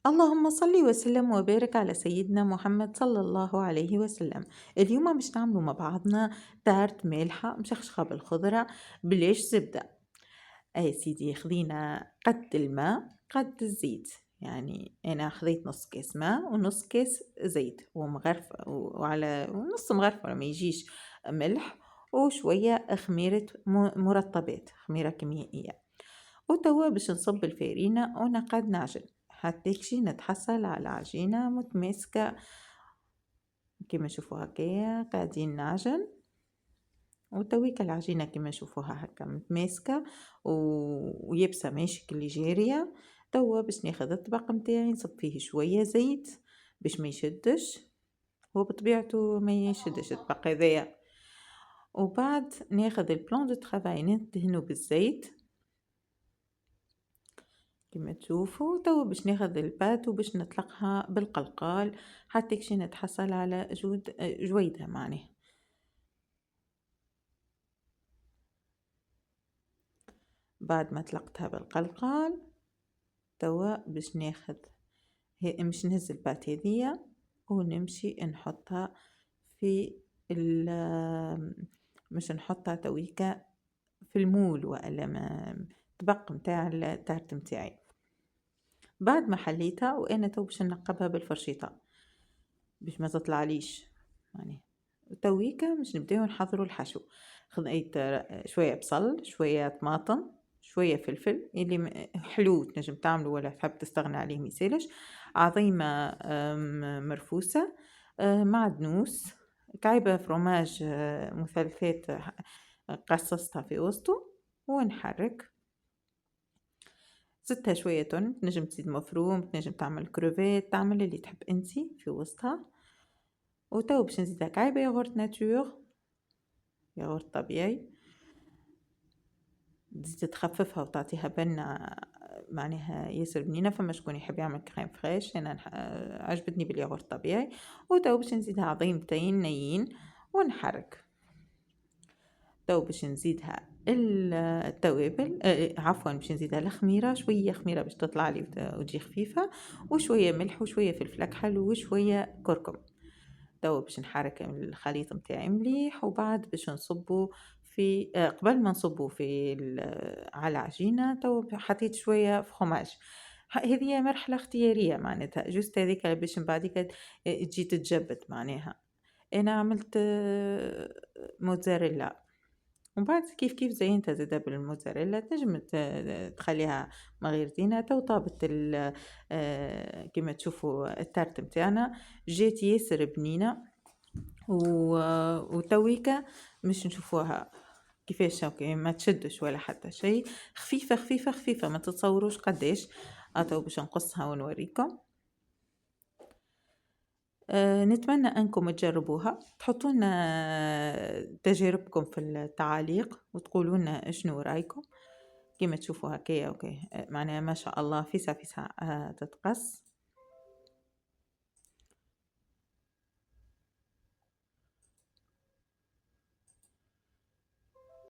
اللهم صل وسلم وبارك على سيدنا محمد صلى الله عليه وسلم. اليوم باش نعملوا مع بعضنا تارت مالحة مشخشخة بالخضرة بلاش زبدة. أي سيدي خذينا قد الماء قد الزيت، يعني أنا خذيت نص كاس ماء ونص كاس زيت ومغرفة وعلى ونص مغرفة ما يجيش ملح، وشوية خميرة مرطبات، خميرة كيميائية. وتوا باش نصب الفارينة ونقعد نعجن حتى كشي نتحصل على عجينة متماسكة كما نشوفوا هكايا قاعدين نعجن. وتويك العجينة كما نشوفوها هكا متماسكة ويبسة ماشي كلي جارية. توا باش ناخذ الطبق متاعي نصب فيه شوية زيت باش ما يشدش، هو بطبيعته ما يشدش الطبق هذايا. وبعد ناخذ البلان دو ترافاي ندهنو بالزيت كما تشوفوا. توا باش ناخذ البات وباش نطلقها بالقلقال حتى كشي نتحصل على جويدة معناه. بعد ما طلقتها بالقلقال توا باش ناخذ مش نهز البات هذيا ونمشي نحطها في مش نحطها تويكا في المول ولا طبق متاع التارت متاعي. بعد ما حليتها وانا تو باش نقبها بالفرشيطة باش ما تطلعليش يعني. تويكا باش نبداو نحضروا الحشو. خذيت شويه بصل، شويه طماطم، شويه فلفل اللي حلو تنجم تعملوا ولا تحب تستغنى عليه ميسالش، عظيمه مرفوسه، معدنوس، كعيبه فروماج مثلثات قصصتها في وسطه ونحرك. زدتها شوية تون، تنجم تزيد مفروم، تنجم تعمل كروفيت، تعمل اللي تحب انتي في وسطها. وتو باش نزيدها كعيبة ياغورت ناتور، ياغورت طبيعي، تزيد تخففها وتعطيها بنة معناها ياسر بنينة. فما شكون يحب يعمل كريم فريش، انا عجبتني بالياغورت طبيعي. وتو باش نزيدها عظيمتين نيين ونحرك. تو باش نزيدها التوابل، عفوا باش نزيدها الخميرة، شوية خميرة باش تطلع لي وتجي خفيفة، وشوية ملح وشوية فلفل أكحل وشوية كركم. تو باش نحرك الخليط متاعي مليح. وبعد باش نصبه في قبل ما نصبه في على العجينة تو حطيت شوية فخوماج. هذه مرحلة اختيارية معناتها جوست هذيك باش من بعديك تجي تتجبد معناها. انا عملت موتزاريلا. ومن بعد كيف زينتها زادا بالموتزاريلا، تنجم تخليها من غير زينة. تو طابت كما تشوفوا التارت متاعنا جات ياسر بنينة. وتويكا مش نشوفوها كيفاش هاكا ما تشدش ولا حتى شيء، خفيفة خفيفة خفيفة ما تتصوروش قداش. تو باش نقصها ونوريكم. نتمنى أنكم تجربوها، تحطوا لنا تجاربكم في التعاليق وتقولوا لنا شنو رايكم. كما تشوفوا هكايا اوكي معناها ما شاء الله فيسا تتقص.